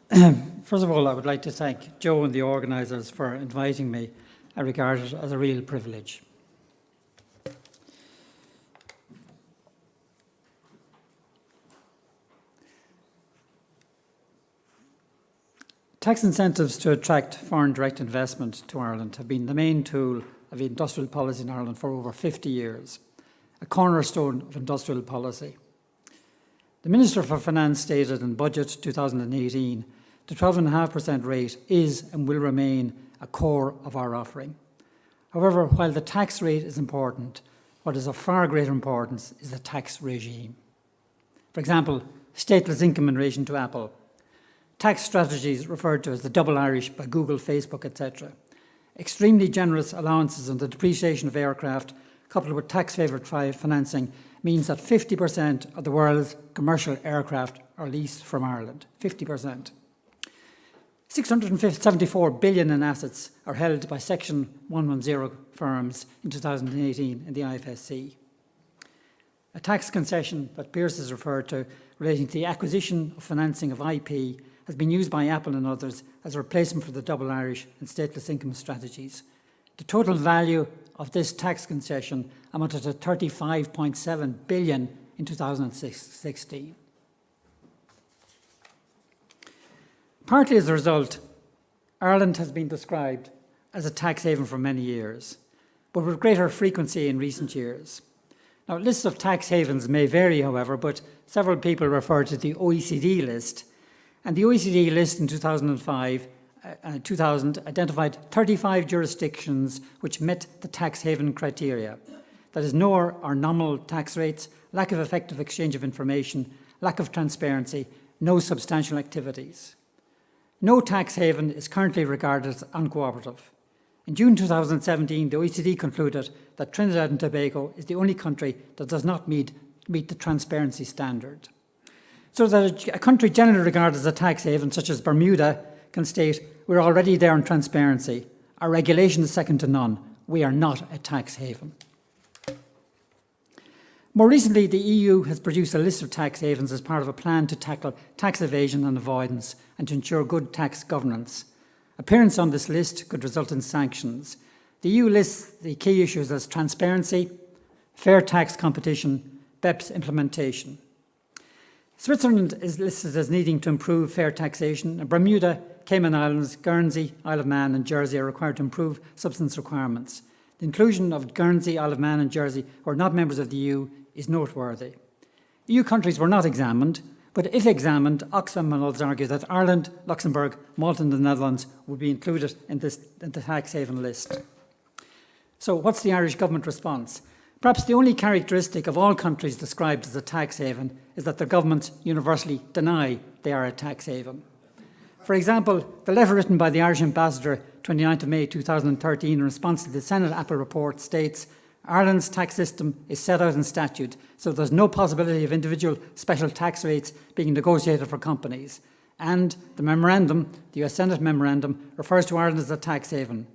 First of all, I would like to thank Joe and the organisers for inviting me. I regard it as a real privilege. Tax incentives to attract foreign direct investment to Ireland have been the main tool of industrial policy in Ireland for over 50 years, a cornerstone of industrial policy. The Minister for Finance stated in Budget 2018 the 12.5% rate is and will remain a core of our offering. However, while the tax rate is important, what is of far greater importance is the tax regime. For example, stateless income in relation to Apple, tax strategies referred to as the double Irish by Google, Facebook, etc. Extremely generous allowances on the depreciation of aircraft, coupled with tax-favoured financing, means that 50% of the world's commercial aircraft are leased from Ireland. 50%. 674 billion in assets are held by Section 110 firms in 2018 in the IFSC. A tax concession that Pearse has referred to relating to the acquisition of financing of IP has been used by Apple and others as a replacement for the double Irish and stateless income strategies. The total value of this tax concession amounted to 35.7 billion in 2016. Partly as a result, Ireland has been described as a tax haven for many years, but with greater frequency in recent years. Now, lists of tax havens may vary, however, but several people refer to the OECD list, and the OECD list in 2000 identified 35 jurisdictions which met the tax haven criteria. That is, no or nominal tax rates, lack of effective exchange of information, lack of transparency, no substantial activities. No tax haven is currently regarded as uncooperative. In June 2017, the OECD concluded that Trinidad and Tobago is the only country that does not meet the transparency standard. So that a country generally regarded as a tax haven, such as Bermuda, can state, we're already there on transparency. Our regulation is second to none. We are not a tax haven. More recently, the EU has produced a list of tax havens as part of a plan to tackle tax evasion and avoidance and to ensure good tax governance. Appearance on this list could result in sanctions. The EU lists the key issues as transparency, fair tax competition, BEPS implementation. Switzerland is listed as needing to improve fair taxation, and Bermuda, Cayman Islands, Guernsey, Isle of Man and Jersey are required to improve substance requirements. The inclusion of Guernsey, Isle of Man and Jersey, who are not members of the EU, is noteworthy. EU countries were not examined, but if examined, Oxfam and others argue that Ireland, Luxembourg, Malta and the Netherlands would be included in the tax haven list. So what's the Irish government response? Perhaps the only characteristic of all countries described as a tax haven is that their governments universally deny they are a tax haven. For example, the letter written by the Irish ambassador 29th of May 2013 in response to the Senate Apple report states, Ireland's tax system is set out in statute, so there's no possibility of individual special tax rates being negotiated for companies. And the memorandum, the US Senate memorandum, refers to Ireland as a tax haven.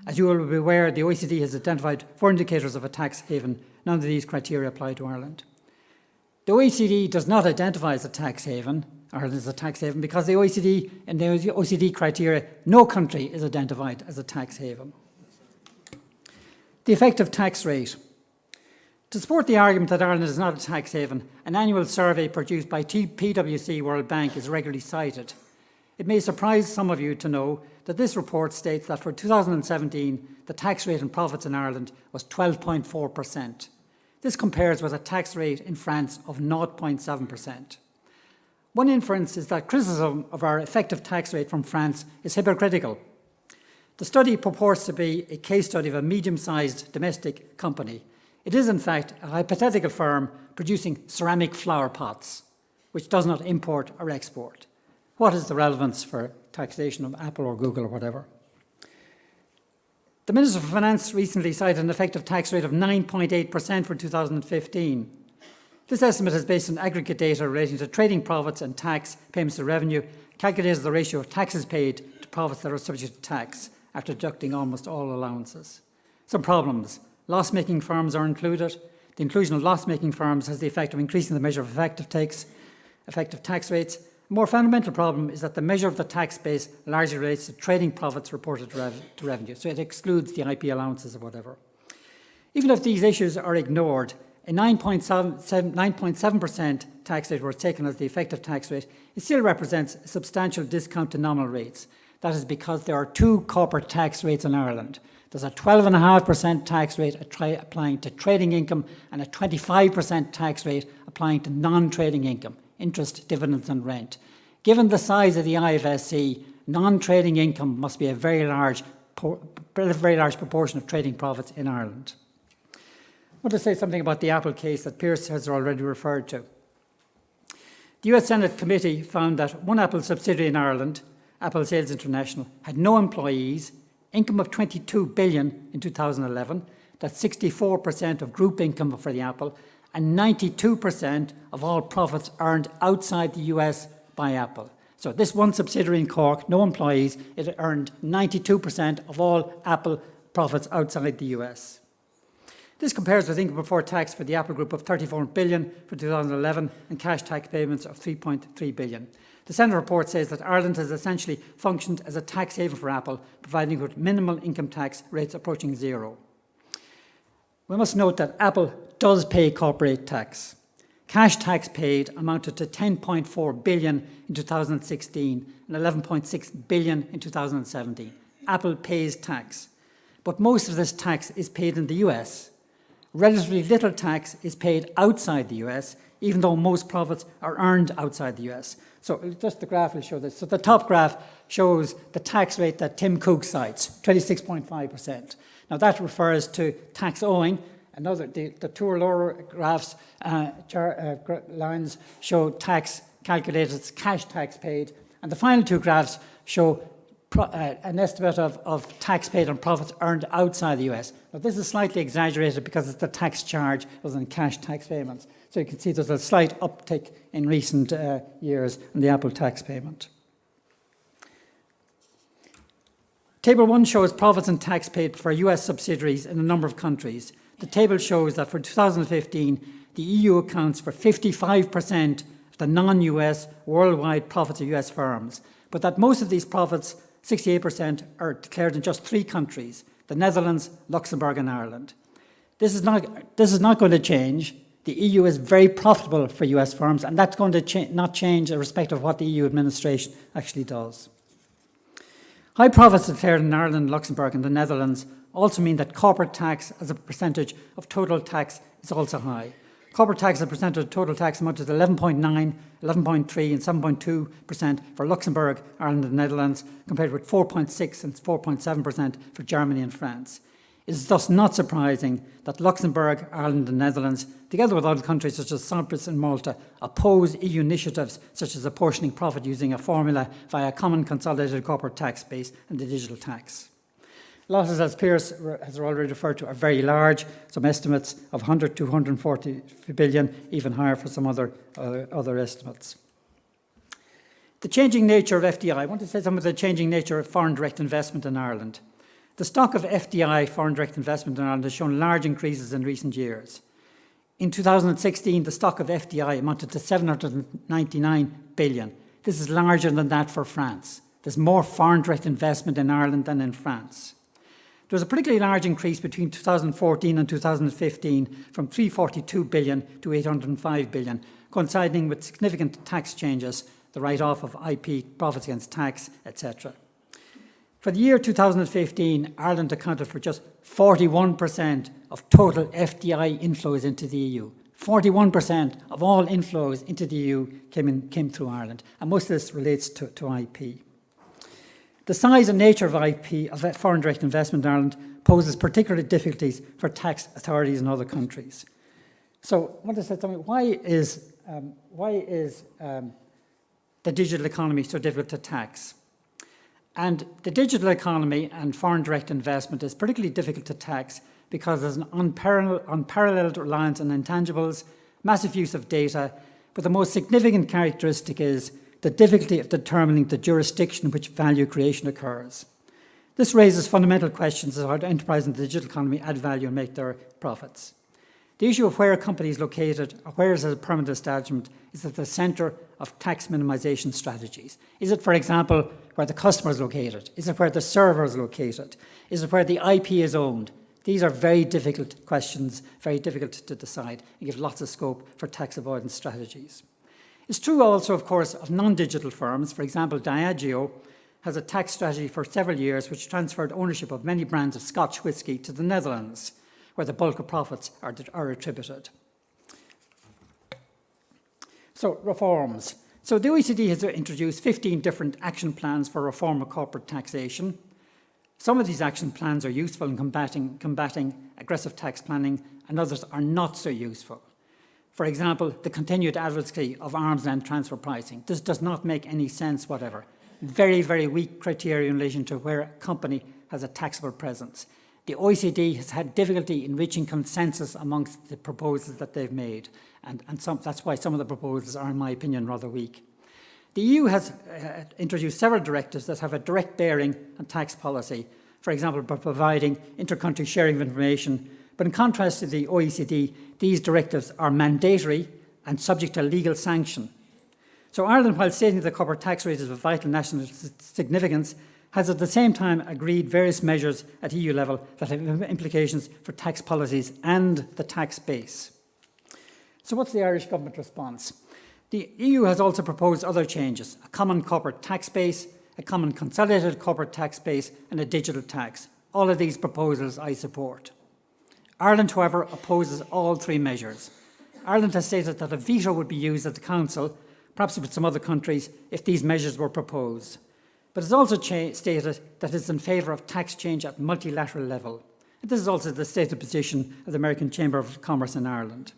As you will be aware, the OECD has identified 4 indicators of a tax haven. None of these criteria apply to Ireland. The OECD does not identify as a tax haven, Ireland is a tax haven, because the OECD, in the OECD criteria, no country is identified as a tax haven. The effective tax rate. To support the argument that Ireland is not a tax haven, an annual survey produced by PwC World Bank is regularly cited. It may surprise some of you to know that this report states that for 2017, the tax rate on profits in Ireland was 12.4%. This compares with a tax rate in France of 0.7%. One inference is that criticism of our effective tax rate from France is hypocritical. The study purports to be a case study of a medium-sized domestic company. It is, in fact, a hypothetical firm producing ceramic flower pots, which does not import or export. What is the relevance for taxation of Apple or Google or whatever? The Minister for Finance recently cited an effective tax rate of 9.8% for 2015. This estimate is based on aggregate data relating to trading profits and tax payments to revenue, calculated as the ratio of taxes paid to profits that are subject to tax, after deducting almost all allowances. Some problems. Loss-making firms are included. The inclusion of loss-making firms has the effect of increasing the measure of effective tax rates, A more fundamental problem is that the measure of the tax base largely relates to trading profits reported to revenue, so it excludes the IP allowances or whatever. Even if these issues are ignored, a 9.7% tax rate was taken as the effective tax rate. It still represents a substantial discount to nominal rates. That is because there are two corporate tax rates in Ireland. There's a 12.5% tax rate applying to trading income and a 25% tax rate applying to non-trading income, interest, dividends and rent. Given the size of the IFSC, non-trading income must be a very large proportion of trading profits in Ireland. I want to say something about the Apple case that Pearse has already referred to. The US Senate committee found that one Apple subsidiary in Ireland, Apple Sales International, had no employees, income of $22 billion in 2011, that's 64% of group income for the Apple, and 92% of all profits earned outside the US by Apple. So this one subsidiary in Cork, no employees, it earned 92% of all Apple profits outside the US. This compares with income before tax for the Apple Group of $34 billion for 2011 and cash tax payments of $3.3 billion. The Senate report says that Ireland has essentially functioned as a tax haven for Apple, providing with minimal income tax rates approaching zero. We must note that Apple does pay corporate tax. Cash tax paid amounted to $10.4 billion in 2016 and $11.6 billion in 2017. Apple pays tax, but most of this tax is paid in the US. Relatively little tax is paid outside the US, even though most profits are earned outside the US. So just the graph will show this. So the top graph shows the tax rate that Tim Cook cites, 26.5%. Now that refers to tax owing. The two lower graphs, lines show tax calculated as cash tax paid. And the final two graphs show an estimate of tax paid on profits earned outside the US. Now, this is slightly exaggerated because it's the tax charge was in cash tax payments. So you can see there's a slight uptick in recent years in the Apple tax payment. Table 1 shows profits and tax paid for US subsidiaries in a number of countries. The table shows that for 2015, the EU accounts for 55% of the non-US worldwide profits of US firms, but that most of these profits, 68%, are declared in just 3 countries, the Netherlands, Luxembourg and Ireland. This is not going to change. The EU is very profitable for US firms, and that's going to not change irrespective of what the EU administration actually does. High profits declared in Ireland, Luxembourg and the Netherlands also mean that corporate tax as a percentage of total tax is also high. Corporate tax as a percentage of total tax amounted to 11.9, 11.3 and 7.2% for Luxembourg, Ireland and the Netherlands, compared with 4.6 and 4.7% for Germany and France. It is thus not surprising that Luxembourg, Ireland and the Netherlands, together with other countries such as Cyprus and Malta, oppose EU initiatives such as apportioning profit using a formula via a common consolidated corporate tax base and the digital tax. Losses, as Pearse has already referred to, are very large. Some estimates of 100 to 140 billion, even higher for some other estimates. The changing nature of FDI. I want to say something about the changing nature of foreign direct investment in Ireland. The stock of FDI, foreign direct investment in Ireland, has shown large increases in recent years. In 2016, the stock of FDI amounted to 799 billion. This is larger than that for France. There's more foreign direct investment in Ireland than in France. There was a particularly large increase between 2014 and 2015 from 342 billion to 805 billion, coinciding with significant tax changes, the write-off of IP, profits against tax, etc. For the year 2015, Ireland accounted for just 41% of total FDI inflows into the EU. 41% of all inflows into the EU came through Ireland, and most of this relates to IP. The size and nature of IP, of foreign direct investment in Ireland, poses particular difficulties for tax authorities in other countries. So I want to say something. Why is the digital economy so difficult to tax? And the digital economy and foreign direct investment is particularly difficult to tax because there's an unparalleled reliance on intangibles, massive use of data, but the most significant characteristic is the difficulty of determining the jurisdiction in which value creation occurs. This raises fundamental questions as to how enterprises in the digital economy add value and make their profits. The issue of where a company is located or where it has a permanent establishment is at the centre of tax minimisation strategies. Is it, for example, where the customer is located? Is it where the server is located? Is it where the IP is owned? These are very difficult questions, very difficult to decide, and give lots of scope for tax avoidance strategies. It's true also, of course, of non-digital firms. For example, Diageo has a tax strategy for several years which transferred ownership of many brands of Scotch whisky to the Netherlands, where the bulk of profits are attributed. So, reforms. So the OECD has introduced 15 different action plans for reform of corporate taxation. Some of these action plans are useful in combating aggressive tax planning, and others are not so useful. For example, the continued advocacy of arm's length transfer pricing. This does not make any sense whatever. Very, very weak criteria in relation to where a company has a taxable presence. The OECD has had difficulty in reaching consensus amongst the proposals that they've made, and that's why some of the proposals are, in my opinion, rather weak. The EU has introduced several directives that have a direct bearing on tax policy, for example, by providing inter-country sharing of information. But in contrast to the OECD, these directives are mandatory and subject to legal sanction. So Ireland, while stating the corporate tax rate is of vital national significance, has at the same time agreed various measures at EU level that have implications for tax policies and the tax base. So what's the Irish government response? The EU has also proposed other changes: a common corporate tax base, a common consolidated corporate tax base, and a digital tax. All of these proposals I support. Ireland, however, opposes all three measures. Ireland has stated that a veto would be used at the Council, perhaps with some other countries, if these measures were proposed. But it's also stated that it's in favour of tax change at multilateral level. And this is also the stated position of the American Chamber of Commerce in Ireland.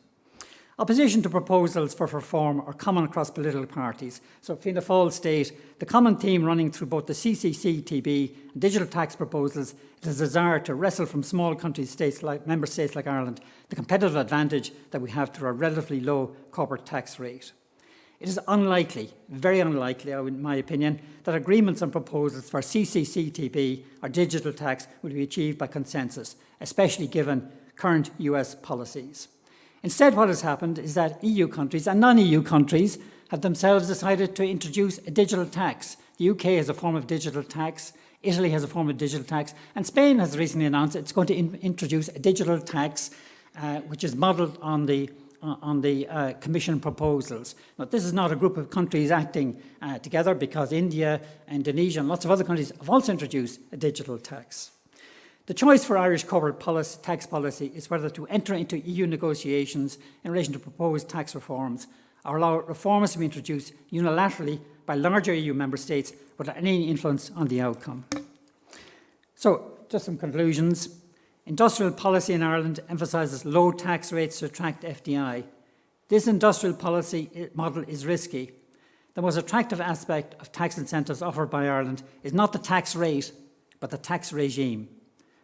Opposition to proposals for reform are common across political parties. So Fianna Fáil state the common theme running through both the CCCTB and digital tax proposals is a desire to wrestle from small countries, member states like Ireland, the competitive advantage that we have through a relatively low corporate tax rate. It is unlikely, very unlikely, in my opinion, that agreements on proposals for CCCTB or digital tax will be achieved by consensus, especially given current US policies. Instead, what has happened is that EU countries and non-EU countries have themselves decided to introduce a digital tax. The UK has a form of digital tax, Italy has a form of digital tax, and Spain has recently announced it's going to introduce a digital tax which is modelled on the Commission proposals. Now, this is not a group of countries acting together, because India, Indonesia and lots of other countries have also introduced a digital tax. The choice for Irish corporate tax policy is whether to enter into EU negotiations in relation to proposed tax reforms or allow reforms to be introduced unilaterally by larger EU member states without any influence on the outcome. So, just some conclusions. Industrial policy in Ireland emphasises low tax rates to attract FDI. This industrial policy model is risky. The most attractive aspect of tax incentives offered by Ireland is not the tax rate, but the tax regime.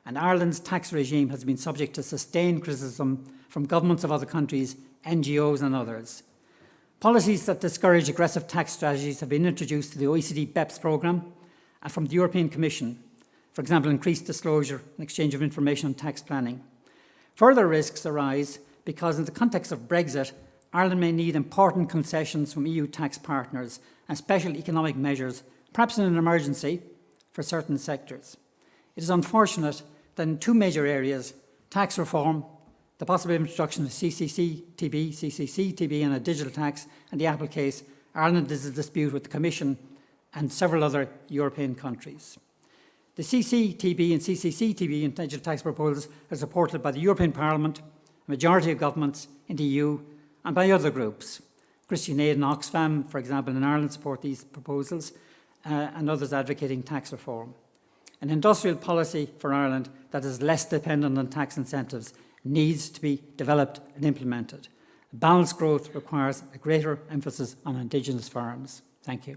And Ireland's tax regime has been subject to sustained criticism from governments of other countries, NGOs and others. Policies that discourage aggressive tax strategies have been introduced to the OECD BEPS programme and from the European Commission. For example, increased disclosure and exchange of information on tax planning. Further risks arise because in the context of Brexit, Ireland may need important concessions from EU tax partners and special economic measures, perhaps in an emergency, for certain sectors. It is unfortunate that in two major areas, tax reform, the possible introduction of CCCTB and a digital tax, and the Apple case, Ireland is in dispute with the Commission and several other European countries. The CCTB and CCCTB and digital tax proposals are supported by the European Parliament, a majority of governments in the EU, and by other groups. Christian Aid and Oxfam, for example, in Ireland support these proposals, and others advocating tax reform. An industrial policy for Ireland that is less dependent on tax incentives needs to be developed and implemented. Balanced growth requires a greater emphasis on indigenous farms. Thank you.